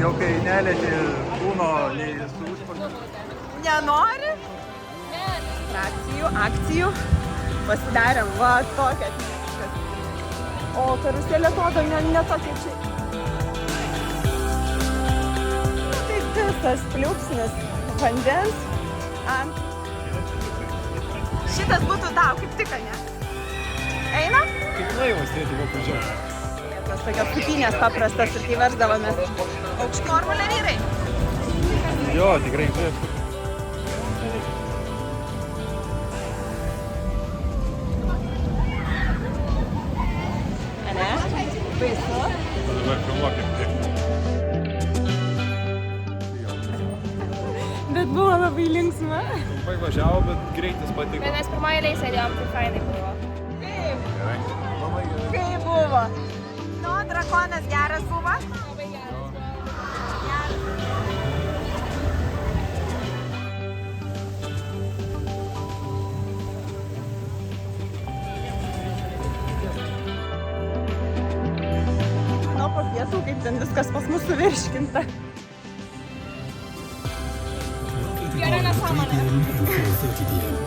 jau kai nelieti kūno nei su užsparniu. Nenori? Akcijų. Pasidarėm, va, tokią. O karuselė atrodo ne tokia čia. Tai tas pliūpsnis vandens ant. Šitas būtų tau, kaip tik, ne? Eina? Kaip laivas, tai buvo pažiūrėjau. Tas tokios kupinės paprastas ir kai veždavomės. Aukštnormulė vyrai? Jo, tikrai taip. Ane? Baisu? Dabar filmuokim taip. Bet buvo labai linksma. Trumpai važiavo, bet greitis patiko. Bet mes pirmoje eilėje sėdėjom, tai fainai buvo. Kaip? Gerai. Labai gerai. Kaip buvo? Nu, drakonas geras buvo? Labai geras buvo. Nu, po pietų, kaip ten viskas pas mus suvirškinta. Gera nesąmonė.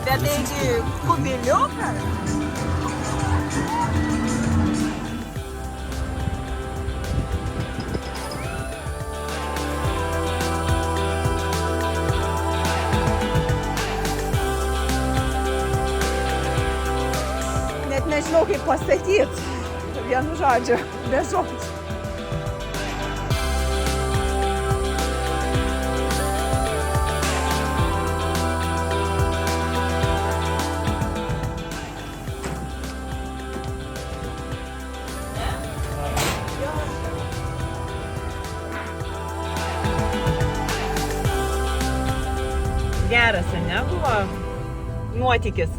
Bet taigi, kubiliukas? Net nežinau, kaip pasakyti. Vienu žodžiu, be žodžių. Geras, ne, buvo nuotykis?